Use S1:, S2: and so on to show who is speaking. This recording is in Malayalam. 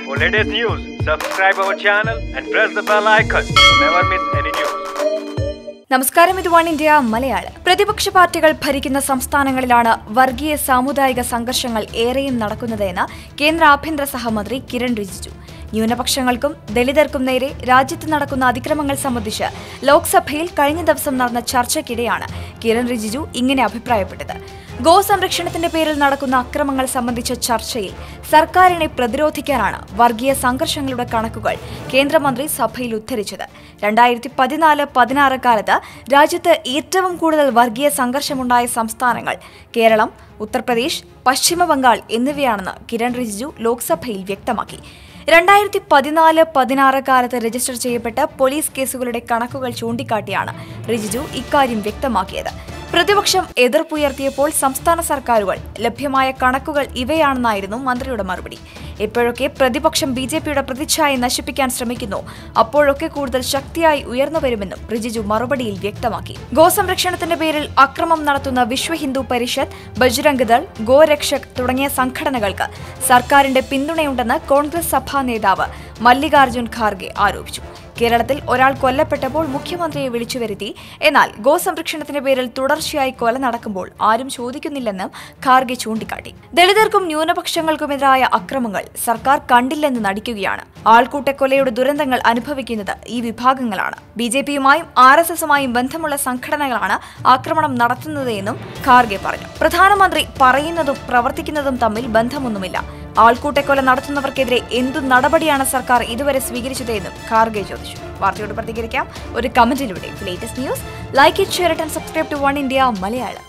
S1: For latest news, subscribe our channel and press the bell icon. Never miss any news.
S2: നമസ്കാരം, ഇത് വൺ ഇന്ത്യ മലയാളം. പ്രതിപക്ഷ പാർട്ടികൾ ഭരിക്കുന്ന സംസ്ഥാനങ്ങളിലാണ് വർഗീയ സാമുദായിക സംഘർഷങ്ങൾ ഏറെയും നടക്കുന്നതെന്ന് കേന്ദ്ര ആഭ്യന്തര സഹമന്ത്രി കിരൺ റിജിജു. ന്യൂനപക്ഷങ്ങൾക്കും ദളിതർക്കും നേരെ രാജ്യത്ത് നടക്കുന്ന അതിക്രമങ്ങൾ സംബന്ധിച്ച് ലോക്സഭയിൽ കഴിഞ്ഞ ദിവസം നടന്ന ചർച്ചയ്ക്കിടെയാണ് കിരൺ റിജിജു ഇങ്ങനെ അഭിപ്രായപ്പെട്ടത്. ഗോസംരക്ഷണത്തിന്റെ പേരിൽ നടക്കുന്ന അക്രമങ്ങൾ സംബന്ധിച്ച ചർച്ചയിൽ സർക്കാരിനെ പ്രതിരോധിക്കാനാണ് വർഗീയ സംഘർഷങ്ങളുടെ കണക്കുകൾ കേന്ദ്രമന്ത്രി സഭയിൽ ഉദ്ധരിച്ചത്. 2014-16 കാലത്ത് രാജ്യത്ത് ഏറ്റവും കൂടുതൽ വർഗീയ സംഘർഷമുണ്ടായ സംസ്ഥാനങ്ങൾ കേരളം, ഉത്തർപ്രദേശ്, പശ്ചിമ ബംഗാൾ എന്നിവയാണെന്ന് കിരൺ റിജിജു ലോക്സഭയിൽ വ്യക്തമാക്കി. 2014-16 കാലത്ത് രജിസ്റ്റർ ചെയ്യപ്പെട്ട പോലീസ് കേസുകളുടെ കണക്കുകൾ ചൂണ്ടിക്കാട്ടിയാണ് റിജിജു ഇക്കാര്യം വ്യക്തമാക്കിയത്. പ്രതിപക്ഷം എതിർപ്പുയർത്തിയപ്പോൾ സംസ്ഥാന സർക്കാരുകൾ ലഭ്യമായ കണക്കുകൾ ഇവയാണെന്നായിരുന്നു മന്ത്രിയുടെ മറുപടി. എപ്പോഴൊക്കെ പ്രതിപക്ഷം ബിജെപിയുടെ പ്രതിച്ഛായ നശിപ്പിക്കാൻ ശ്രമിക്കുന്നു, അപ്പോഴൊക്കെ കൂടുതൽ ശക്തിയായി ഉയർന്നുവരുമെന്നും റിജിജു മറുപടിയിൽ വ്യക്തമാക്കി. ഗോസംരക്ഷണത്തിന്റെ പേരിൽ അക്രമം നടത്തുന്ന വിശ്വ ഹിന്ദു പരിഷത്ത്, ബജ്രംഗ് ദൾ, ഗോരക്ഷക് തുടങ്ങിയ സംഘടനകൾക്ക് സർക്കാരിന്റെ പിന്തുണയുണ്ടെന്ന് കോൺഗ്രസ് സഭാ നേതാവ് മല്ലികാർജുൻ ഖാർഗെ ആരോപിച്ചു. കേരളത്തിൽ ഒരാൾ കൊല്ലപ്പെട്ടപ്പോൾ മുഖ്യമന്ത്രിയെ വിളിച്ചുവരുത്തി. എന്നാൽ ഗോസംരക്ഷണത്തിന്റെ പേരിൽ തുടർച്ചയായി കൊല നടക്കുമ്പോൾ ആരും ചോദിക്കുന്നില്ലെന്നും ഖാർഗെ ചൂണ്ടിക്കാട്ടി. ദളിതർക്കും ന്യൂനപക്ഷങ്ങൾക്കുമെതിരായ അക്രമങ്ങൾ സർക്കാർ കണ്ടില്ലെന്ന് നടിക്കുകയാണ്. ആൾക്കൂട്ടക്കൊലയുടെ ദുരന്തങ്ങൾ അനുഭവിക്കുന്നത് ഈ വിഭാഗങ്ങളാണ്. ബിജെപിയുമായും RSSുമായും ബന്ധമുള്ള സംഘടനകളാണ് ആക്രമണം നടത്തുന്നതെന്നും ഖാർഗെ പറഞ്ഞു. പ്രധാനമന്ത്രി പറയുന്നതും പ്രവർത്തിക്കുന്നതും തമ്മിൽ ബന്ധമൊന്നുമില്ല. ആൾക്കൂട്ടക്കൊല നടത്തുന്നവർക്കെതിരെ എന്തു നടപടിയാണ് സർക്കാർ ഇതുവരെ സ്വീകരിച്ചതെന്നും ഖാർഗെ ചോദിച്ചു. വാർത്തയോട് പ്രതികരിക്കാം ഒരു കമന്റിലൂടെ. Latest news, like it, share it and subscribe to one India Malayalam.